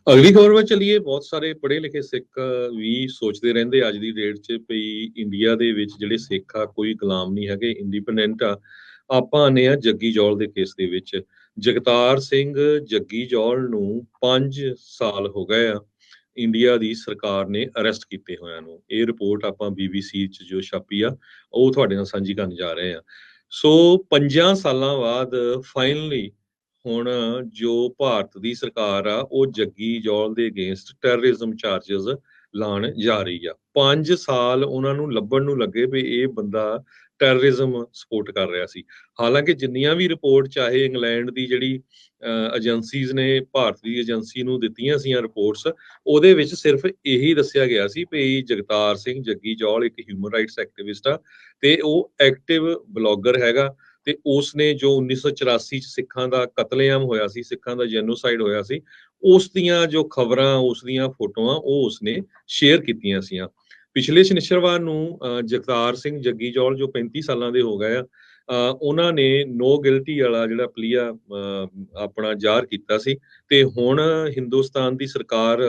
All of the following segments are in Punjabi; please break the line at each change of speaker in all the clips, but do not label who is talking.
ਅਗਲੀ ਖਬਰ ਵੱਲ ਚੱਲੀਏ। ਬਹੁਤ ਸਾਰੇ ਪੜ੍ਹੇ ਲਿਖੇ ਸਿੱਖ ਵੀ ਸੋਚਦੇ ਰਹਿੰਦੇ ਅੱਜ ਦੀ ਡੇਟ 'ਚ ਵੀ ਇੰਡੀਆ ਦੇ ਵਿੱਚ ਜਿਹੜੇ ਸਿੱਖ ਆ ਕੋਈ ਗੁਲਾਮ ਨਹੀਂ ਹੈਗੇ, ਇੰਡੀਪੈਂਡੈਂਟ ਆ। ਆਪਾਂ ਆਨੇ ਆ ਜੱਗੀ ਜੌਲ ਦੇ ਕੇਸ ਦੇ ਵਿੱਚ। ਜਗਤਾਰ ਸਿੰਘ ਜੱਗੀ ਜੌਲ ਨੂੰ 5 ਸਾਲ ਹੋ ਗਏ ਆ ਇੰਡੀਆ ਦੀ ਸਰਕਾਰ ਨੇ ਅਰੈਸਟ ਕੀਤੇ ਹੋਇਆਂ ਨੂੰ। ਇਹ ਰਿਪੋਰਟ ਆਪਾਂ BBC 'ਚ ਜੋ ਛਾਪੀ ਆ ਉਹ ਤੁਹਾਡੇ ਨਾਲ ਸਾਂਝੀ ਕਰਨ ਜਾ ਰਹੇ ਆ। ਸੋ 5 ਸਾਲਾਂ ਬਾਅਦ ਫਾਈਨਲੀ ਹੁਣ ਜੋ ਭਾਰਤ ਦੀ ਸਰਕਾਰ ਆ ਉਹ ਜੱਗੀ ਜੌਲ ਦੇ ਅਗੇਂਸਟ ਟੈਰਰਿਜ਼ਮ ਚਾਰजेस ਲਾਉਣ ਜਾ ਰਹੀ ਆ। 5 ਸਾਲ ਉਹਨਾਂ ਨੂੰ ਲੱਭਣ ਨੂੰ ਲੱਗੇ ਵੀ ਇਹ ਬੰਦਾ ਟੈਰਰਿਜ਼ਮ ਸਪੋਰਟ ਕਰ ਰਿਹਾ ਸੀ। ਹਾਲਾਂਕਿ ਜਿੰਨੀਆਂ ਵੀ ਰਿਪੋਰਟ ਚਾਹੇ ਇੰਗਲੈਂਡ ਦੀ ਜਿਹੜੀ ਏਜੰਸੀਜ਼ ਨੇ ਭਾਰਤ ਦੀ ਏਜੰਸੀ ਨੂੰ ਦਿੱਤੀਆਂ ਸੀਆਂ ਰਿਪੋਰਟਸ, ਉਹਦੇ ਵਿੱਚ ਸਿਰਫ ਇਹੀ ਦੱਸਿਆ ਗਿਆ ਸੀ ਵੀ ਜਗਤਾਰ ਸਿੰਘ ਜੱਗੀ ਜੌਲ ਇੱਕ ਹਿਊਮਨ ਰਾਈਟਸ ਐਕਟਿਵਿਸਟ ਆ ਤੇ ਉਹ ਐਕਟਿਵ ਬਲੌਗਰ ਹੈਗਾ ਤੇ ਉਸਨੇ ਜੋ 1984 ਚ ਸਿੱਖਾਂ ਦਾ ਕਤਲੇਆਮ ਹੋਇਆ ਸੀ, ਸਿੱਖਾਂ ਦਾ ਜੈਨੋਸਾਈਡ ਹੋਇਆ ਸੀ, ਉਸ ਦੀਆਂ ਜੋ ਖਬਰਾਂ, ਉਸ ਦੀਆਂ ਫੋਟੋਆਂ ਉਹ ਉਸਨੇ ਸ਼ੇਅਰ ਕੀਤੀਆਂ ਸੀਆਂ। ਪਿਛਲੇ ਸ਼ਨੀਚਰਵਾਰ ਨੂੰ ਜਗਤਾਰ ਸਿੰਘ ਜੱਗੀ ਜੌਲ ਜੋ 35 ਸਾਲਾਂ ਦੇ ਹੋ ਗਏ ਆ, ਉਹਨਾਂ ਨੇ ਨੋ ਗਿਲਟੀ ਵਾਲਾ ਜਿਹੜਾ ਪਲੀਆ ਆਪਣਾ ਜ਼ਾਹਰ ਕੀਤਾ ਸੀ ਤੇ ਹੁਣ ਹਿੰਦੁਸਤਾਨ ਦੀ ਸਰਕਾਰ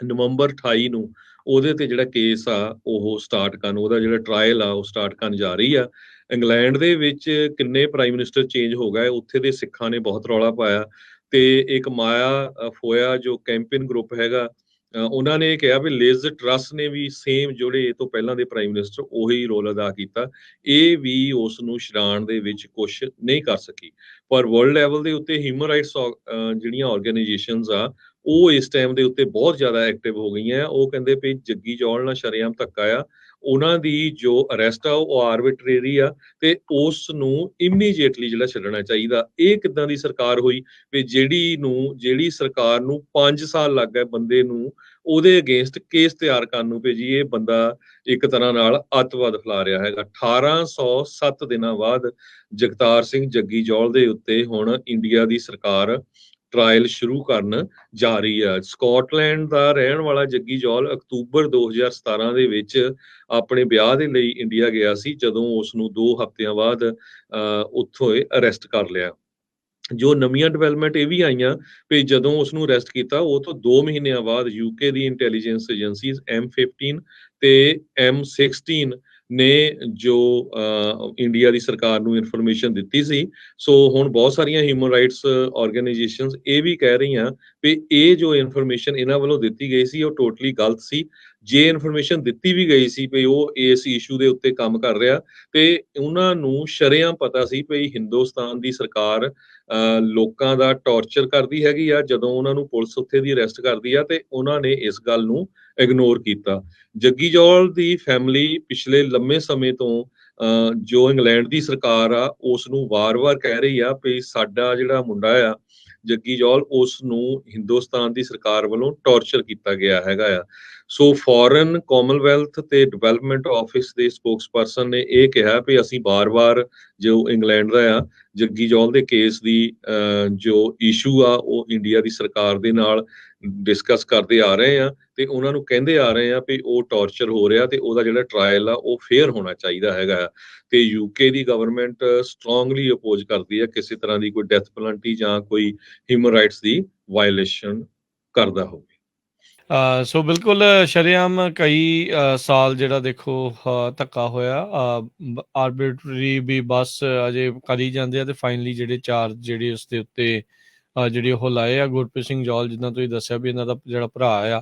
ਨਵੰਬਰ 28 ਨੂੰ ਉਹਦੇ ਤੇ ਜਿਹੜਾ ਕੇਸ ਆ ਉਹ ਸਟਾਰਟ ਕਰਨ, ਉਹਦਾ ਜਿਹੜਾ ਟਰਾਇਲ ਆ ਉਹ ਸਟਾਰਟ ਕਰਨ ਜਾ ਰਹੀ ਆ। ਇੰਗਲੈਂਡ ਦੇ ਵਿੱਚ ਕਿੰਨੇ ਪ੍ਰਾਈਮ ਮਿਨਿਸਟਰ ਚੇਂਜ ਹੋ ਗਏ, ਉੱਥੇ ਦੇ ਸਿੱਖਾਂ ਨੇ ਬਹੁਤ ਰੌਲਾ ਪਾਇਆ ਤੇ ਇੱਕ ਮਾਇਆ ਫੋਇਆ ਜੋ ਕੈਂਪੇਨ ਗਰੁੱਪ ਹੈਗਾ, ਉਹਨਾਂ ਨੇ ਕਿਹਾ ਵੀ ਲਿਜ਼ ਟਰੱਸ ਨੇ ਵੀ ਸੇਮ ਜਿਹੜੇ ਇਹ ਤੋਂ ਪਹਿਲਾਂ ਦੇ ਪ੍ਰਾਈਮ ਮਿਨਿਸਟਰ ਉਹੀ ਰੋਲ ਅਦਾ ਕੀਤਾ, ਇਹ ਵੀ ਉਸ ਨੂੰ ਛਡਾਉਣ ਦੇ ਵਿੱਚ ਕੁਝ ਨਹੀਂ ਕਰ ਸਕੀ। ਪਰ ਵਰਲਡ ਲੈਵਲ ਦੇ ਉੱਤੇ ਹਿਊਮਨ ਰਾਈਟਸ ਜਿਹੜੀਆਂ ਆਰਗੇਨਾਈਜੇਸ਼ਨਸ ਆ ਉਹ ਇਸ ਟਾਈਮ ਦੇ ਉੱਤੇ ਬਹੁਤ ਜ਼ਿਆਦਾ ਐਕਟਿਵ ਹੋ ਗਈਆਂ। ਉਹ ਕਹਿੰਦੇ ਵੀ ਜੱਗੀ ਜੌਲ ਨਾਲ ਸ਼ਰੇਆਮ ਧੱਕਾ ਆ, ਉਹਨਾਂ ਦੀ ਜੋ ਅਰੈਸਟ ਆ ਉਹ ਆਰਬਿਟਰੇਰੀ ਆ ਤੇ ਉਸ ਨੂੰ ਇਮੀਡੀਏਟਲੀ ਜਿਹੜਾ ਛੱਡਣਾ ਚਾਹੀਦਾ। ਇਹ ਕਿੱਦਾਂ ਦੀ ਸਰਕਾਰ ਹੋਈ ਵੀ ਜਿਹੜੀ ਸਰਕਾਰ ਨੂੰ 5 ਸਾਲ ਲੱਗ ਗਏ ਬੰਦੇ ਨੂੰ ਉਹਦੇ ਅਗੇਂਸਟ ਕੇਸ ਤਿਆਰ ਕਰਨ ਨੂੰ ਵੀ ਜੀ ਇਹ ਬੰਦਾ ਇੱਕ ਤਰ੍ਹਾਂ ਨਾਲ ਅੱਤਵਾਦ ਫੈਲਾ ਰਿਹਾ ਹੈਗਾ। 1807 ਦਿਨਾਂ ਬਾਅਦ ਜਗਤਾਰ ਸਿੰਘ ਜੱਗੀ ਜੌਲ ਦੇ ਉੱਤੇ ਹੁਣ ਇੰਡੀਆ ਦੀ ਸਰਕਾਰ ਟਰਾਇਲ ਸ਼ੁਰੂ ਕਰਨ ਜਾ ਰਹੀ ਹੈ। ਸਕਾਟਲੈਂਡ ਦਾ ਰਹਿਣ ਵਾਲਾ ਜੱਗੀ ਜੌਲ ਅਕਤੂਬਰ 2017 ਦੇ ਵਿੱਚ ਆਪਣੇ ਵਿਆਹ ਦੇ ਲਈ ਇੰਡੀਆ ਗਿਆ ਸੀ, ਜਦੋਂ ਉਸ ਨੂੰ 2 ਹਫ਼ਤਿਆਂ ਬਾਅਦ ਉੱਥੋਂ ਅਰੈਸਟ ਕਰ ਲਿਆ। ਜੋ ਨਵੀਆਂ ਡਿਵੈਲਪਮੈਂਟ ਇਹ ਵੀ ਆਈਆਂ ਵੀ ਜਦੋਂ ਉਸ ਨੂੰ ਅਰੈਸਟ ਕੀਤਾ ਉਹ ਤੋਂ 2 ਮਹੀਨਿਆਂ ਬਾਅਦ ਯੂਕੇ ਦੀ ਇੰਟੈਲੀਜੈਂਸ ਏਜੰਸੀਜ਼ M15 ਤੇ M16 ਨੇ ਜੋ ਇੰਡੀਆ ਦੀ ਸਰਕਾਰ ਨੂੰ ਇਨਫੋਰਮੇਸ਼ਨ ਦਿੱਤੀ ਸੀ। ਸੋ ਹੁਣ ਬਹੁਤ ਸਾਰੀਆਂ ਹਿਊਮਨ ਰਾਈਟਸ ਆਰਗੇਨਾਈਜੇਸ਼ਨਸ ਇਹ ਵੀ ਕਹਿ ਰਹੀਆਂ ਵੀ ਇਹ ਜੋ ਇਨਫੋਰਮੇਸ਼ਨ ਇਹਨਾਂ ਵੱਲੋਂ ਦਿੱਤੀ ਗਈ ਸੀ ਉਹ ਟੋਟਲੀ ਗਲਤ ਸੀ। ਜੇ ਇਨਫੋਰਮੇਸ਼ਨ ਦਿੱਤੀ ਵੀ ਗਈ ਸੀ ਵੀ ਉਹ ਇਸ ਇਸ਼ੂ ਦੇ ਉੱਤੇ ਕੰਮ ਕਰ ਰਿਹਾ ਤੇ ਉਹਨਾਂ ਨੂੰ ਸ਼ਰੇਆਮ ਪਤਾ ਸੀ ਵੀ ਹਿੰਦੁਸਤਾਨ ਦੀ ਸਰਕਾਰ ਲੋਕਾਂ ਦਾ ਟੌਰਚਰ ਕਰਦੀ ਹੈਗੀ ਆ ਜਦੋਂ ਉਹਨਾਂ ਨੂੰ ਪੁਲਿਸ ਉੱਥੇ ਦੀ ਅਰੈਸਟ ਕਰਦੀ ਆ, ਤੇ ਉਹਨਾਂ ਨੇ ਇਸ ਗੱਲ ਨੂੰ ਇਗਨੋਰ ਕੀਤਾ। ਜੱਗੀ ਜੌਲ ਦੀ ਫੈਮਿਲੀ ਪਿਛਲੇ ਲੰਮੇ ਸਮੇਂ ਤੋਂ ਜੋ ਇੰਗਲੈਂਡ ਦੀ ਸਰਕਾਰ ਆ ਉਸ ਨੂੰ ਵਾਰ-ਵਾਰ ਕਹਿ ਰਹੀ ਆ ਵੀ ਸਾਡਾ ਜਿਹੜਾ ਮੁੰਡਾ ਆ ਜੱਗੀ ਜੌਲ, ਉਸ ਨੂੰ ਹਿੰਦੁਸਤਾਨ ਦੀ ਸਰਕਾਰ ਵੱਲੋਂ ਟੌਰਚਰ ਕੀਤਾ ਗਿਆ ਹੈਗਾ ਆ। ਸੋ ਫੋਰਨ ਕਾਮਨਵੈਲਥ ਤੇ ਡਿਵੈਲਪਮੈਂਟ ਆਫਿਸ ਦੇ ਸਪੋਕਸਪਰਸਨ ਨੇ ਇਹ ਕਿਹਾ ਵੀ ਅਸੀਂ ਵਾਰ-ਵਾਰ ਜੋ ਇੰਗਲੈਂਡ ਦਾ ਆ ਜੱਗੀ ਜੌਲ ਦੇ ਕੇਸ ਦੀ ਜੋ ਇਸ਼ੂ ਆ ਉਹ ਇੰਡੀਆ ਦੀ ਸਰਕਾਰ ਦੇ ਨਾਲ ਡਿਸਕਸ ਕਰਦੇ ਆ ਰਹੇ ਆ ਤੇ ਉਹਨਾਂ ਨੂੰ ਕਹਿੰਦੇ ਆ ਰਹੇ ਆ ਵੀ ਉਹ ਟੌਰਚਰ ਹੋ ਰਿਹਾ ਤੇ ਉਹਦਾ ਜਿਹੜਾ ਟਰਾਇਲ ਆ ਉਹ ਫੇਅਰ ਹੋਣਾ ਚਾਹੀਦਾ ਹੈਗਾ। ਤੇ ਯੂਕੇ ਦੀ ਗਵਰਨਮੈਂਟ ਸਟਰੋਂਗਲੀ ਅਪੋਜ਼ ਕਰਦੀ ਹੈ ਕਿਸੇ ਤਰ੍ਹਾਂ ਦੀ ਕੋਈ ਡੈਥ ਪੈਨਲਟੀ ਜਾਂ ਕੋਈ ਹਿਊਮਨ ਰਾਈਟਸ ਦੀ ਵਾਇਲੇਸ਼ਨ ਕਰਦਾ ਹੋਵੇ।
ਸੋ ਬਿਲਕੁਲ ਸ਼ਰੇਆਮ ਕਈ ਸਾਲ ਜਿਹੜਾ ਦੇਖੋ ਧੱਕਾ ਹੋਇਆ, ਆਰਬਿਟਰੀ ਵੀ ਬਸ ਅਜੇ ਕਰੀ ਜਾਂਦੇ ਆ ਤੇ ਫਾਈਨਲੀ ਜਿਹੜੇ ਚਾਰਜ ਜਿਹੜੇ ਉਸ ਦੇ ਉੱਤੇ ਜਿਹੜੇ ਉਹ ਲਾਏ ਆ। ਗੁਰਪ੍ਰੀਤ ਸਿੰਘ ਜੌਲ, ਜਿੱਦਾਂ ਤੁਸੀਂ ਦੱਸਿਆ ਵੀ ਇਹਨਾਂ ਦਾ ਜਿਹੜਾ ਭਰਾ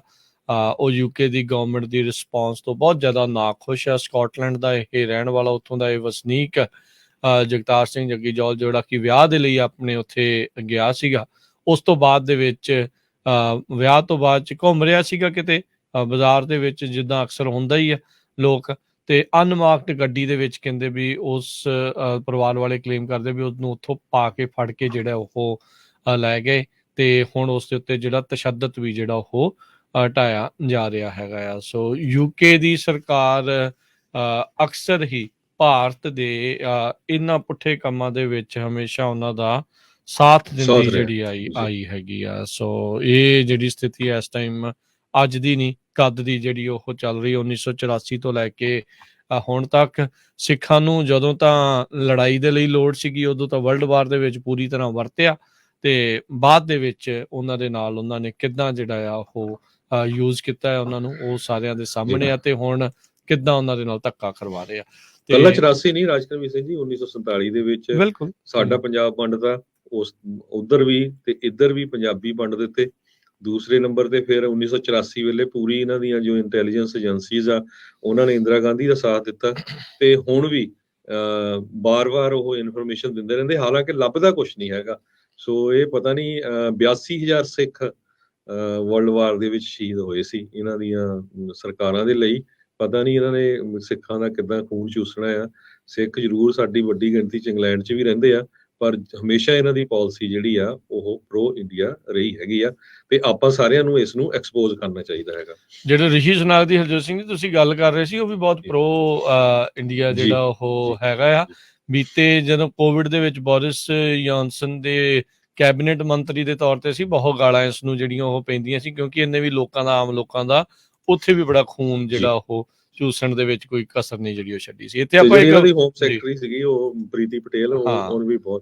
ਆ ਉਹ ਯੂਕੇ ਦੀ ਗਵਰਨਮੈਂਟ ਦੀ ਰਿਸਪੌਂਸ ਤੋਂ ਬਹੁਤ ਜ਼ਿਆਦਾ ਨਾਖੁਸ਼ ਆ। ਸਕਾਟਲੈਂਡ ਦਾ ਇਹ ਰਹਿਣ ਵਾਲਾ, ਉੱਥੋਂ ਦਾ ਇਹ ਵਸਨੀਕ ਜਗਤਾਰ ਸਿੰਘ ਜੱਗੀ ਜੌਲ, ਜਿਹੜਾ ਕਿ ਵਿਆਹ ਦੇ ਲਈ ਆਪਣੇ ਉੱਥੇ ਗਿਆ ਸੀਗਾ, ਉਸ ਤੋਂ ਬਾਅਦ ਦੇ ਵਿੱਚ ਵਿਆਹ ਤੋਂ ਬਾਅਦ ਚ ਘੁੰਮ ਰਿਹਾ ਸੀਗਾ ਕਿਤੇ ਬਾਜ਼ਾਰ ਦੇ ਵਿੱਚ, ਜਿੱਦਾਂ ਅਕਸਰ ਹੁੰਦਾ ਹੀ ਆ ਲੋਕ, ਤੇ ਅਨਮਾਰਕਡ ਗੱਡੀ ਦੇ ਵਿੱਚ ਕਹਿੰਦੇ ਵੀ ਉਸ ਪਰਿਵਾਰ ਵਾਲੇ ਕਲੇਮ ਕਰਦੇ ਵੀ ਉਹਨੂੰ ਉੱਥੋਂ ਪਾ ਕੇ ਫੜ ਕੇ ਜਿਹੜਾ ਉਹ ਲੈ ਗਏ ਤੇ ਹੁਣ ਉਸ ਦੇ ਉੱਤੇ ਜਿਹੜਾ ਤਸ਼ੱਦਦ ਵੀ ਜਿਹੜਾ ਉਹ ਢਾਇਆ ਜਾ ਰਿਹਾ ਹੈਗਾ ਆ। ਸੋ ਯੂਕੇ ਦੀ ਸਰਕਾਰ ਅਕਸਰ ਹੀ ਭਾਰਤ ਦੇ ਇਹਨਾਂ ਪੁੱਠੇ ਕੰਮਾਂ ਦੇ ਵਿੱਚ ਹਮੇਸ਼ਾ ਉਹਨਾਂ ਦਾ ਸਾਥ ਦਿੰਦੀ ਜਿਹੜੀ ਆਈ ਹੈਗੀ ਆ। ਸੋ ਇਹ ਜਿਹੜੀ ਸਥਿਤੀ ਹੈ ਇਸ ਟਾਈਮ ਅੱਜ ਦੀ ਨਹੀਂ, ਕਦ ਦੀ ਜਿਹੜੀ ਉਹ ਚੱਲ ਰਹੀ 1984 ਤੋਂ ਲੈ ਕੇ ਹੁਣ ਤੱਕ। ਸਿੱਖਾਂ ਨੂੰ ਜਦੋਂ ਤਾਂ ਲੜਾਈ ਦੇ ਲਈ ਲੋੜ ਸੀਗੀ ਉਦੋਂ ਤਾਂ ਵਰਲਡ ਵਾਰ ਦੇ ਵਿੱਚ ਪੂਰੀ ਤਰ੍ਹਾਂ ਵਰਤਿਆ ਤੇ ਬਾਅਦ ਦੇ ਵਿੱਚ ਉਹਨਾਂ ਦੇ ਨਾਲ ਉਹਨਾਂ ਨੇ ਕਿੱਦਾਂ ਜਿਹੜਾ ਆ ਉਹ ਯੂਜ਼ ਕੀਤਾ ਹੈ ਉਹਨਾਂ ਨੂੰ, ਉਹ ਸਾਰਿਆਂ ਦੇ ਸਾਹਮਣੇ ਆ, ਤੇ ਹੁਣ ਕਿੱਦਾਂ ਉਹਨਾਂ ਦੇ ਨਾਲ ਧੱਕਾ ਕਰਵਾ ਰਹੇ ਆ।
ਕੱਲਾ 84 ਨਹੀਂ ਰਾਜਕਰਮੀ ਸਿੰਘ ਜੀ, 1947 ਦੇ ਵਿੱਚ
ਬਿਲਕੁਲ
ਸਾਡਾ ਪੰਜਾਬ ਵੰਡਦਾ, ਉਸ ਉਧਰ ਵੀ ਤੇ ਇੱਧਰ ਵੀ ਪੰਜਾਬੀ ਵੰਡ ਦਿੱਤੇ। ਦੂਸਰੇ ਨੰਬਰ ਤੇ ਫਿਰ 1984 ਵੇਲੇ ਪੂਰੀ ਇਹਨਾਂ ਦੀਆਂ ਜੋ ਇੰਟੈਲੀਜੈਂਸ ਏਜੰਸੀਜ਼ ਆ ਉਹਨਾਂ ਨੇ ਇੰਦਰਾ ਗਾਂਧੀ ਦਾ ਸਾਥ ਦਿੱਤਾ, ਤੇ ਹੁਣ ਵੀ ਬਾਰ-ਬਾਰ ਉਹ ਇਨਫੋਰਮੇਸ਼ਨ ਦਿੰਦੇ ਰਹਿੰਦੇ, ਹਾਲਾਂਕਿ ਲੱਭਦਾ ਕੁਝ ਨਹੀਂ ਹੈਗਾ। ਸੋ ਇਹ ਪਤਾ ਨਹੀਂ 82,000 ਸਿੱਖ ਵਰਲਡ ਵਾਰ ਦੇ ਵਿੱਚ ਸ਼ਹੀਦ ਹੋਏ ਸੀ ਇਹਨਾਂ ਦੀਆਂ ਸਰਕਾਰਾਂ ਦੇ ਲਈ। ਪਤਾ ਨਹੀਂ ਇਹਨਾਂ ਨੇ ਸਿੱਖਾਂ ਦਾ ਕਿੱਦਾਂ ਖੂਨ ਚੂਸਣਾ ਆ। ਸਿੱਖ ਜ਼ਰੂਰ ਸਾਡੀ ਵੱਡੀ ਗਿਣਤੀ 'ਚ ਇੰਗਲੈਂਡ 'ਚ ਵੀ ਰਹਿੰਦੇ ਆ, ਪਰ ਹਮੇਸ਼ਾ ਇਹਨਾਂ ਦੀ ਪਾਲਿਸੀ ਜਿਹੜੀ ਆ ਉਹ ਪ੍ਰੋ ਇੰਡੀਆ ਰਹੀ ਹੈਗੀ ਆ, ਤੇ ਆਪਾਂ ਸਾਰਿਆਂ ਨੂੰ ਇਸ ਨੂੰ ਐਕਸਪੋਜ਼ ਕਰਨਾ ਚਾਹੀਦਾ ਹੈਗਾ।
ਜਿਹੜੇ ਰਿਸ਼ੀ ਸੁਨਾਕ ਦੀ ਹਰਜੋਤ ਸਿੰਘ ਜੀ ਤੁਸੀਂ ਗੱਲ ਕਰ ਰਹੇ ਸੀ, ਉਹ ਵੀ ਬਹੁਤ ਪ੍ਰੋ ਇੰਡੀਆ ਜਿਹੜਾ ਉਹ ਹੈਗਾ ਆ। ਬੀਤੇ ਜਦੋਂ ਕੋਵਿਡ ਦੇ ਵਿੱਚ ਬੋਰਿਸ ਜੌਨਸਨ ਦੇ ਕੈਬਨਿਟ ਮੰਤਰੀ ਦੇ ਤੌਰ ਤੇ ਸੀ, ਬਹੁਤ ਗਾਲਾਂ ਇਸ ਨੂੰ ਜਿਹੜੀਆਂ ਉਹ ਪੈਂਦੀਆਂ ਸੀ, ਕਿਉਂਕਿ ਇਹਨੇ ਵੀ ਲੋਕਾਂ ਦਾ, ਆਮ ਲੋਕਾਂ ਦਾ ਉੱਥੇ ਵੀ ਬੜਾ ਖੂਨ ਜਿਹੜਾ ਉਹ ਚੂਸਣ ਦੇ ਵਿੱਚ ਕੋਈ ਕਸਰ ਨਹੀਂ ਜਿਹੜੀ ਉਹ ਛੱਡੀ ਸੀ। ਇੱਥੇ ਆਪਾਂ
ਜਿਹੜੀ ਹੋਮ ਸੈਕਟਰੀ ਸੀਗੀ ਉਹ ਪ੍ਰੀਤੀ ਪਟੇਲ, ਉਹਨੂੰ ਵੀ ਬਹੁਤ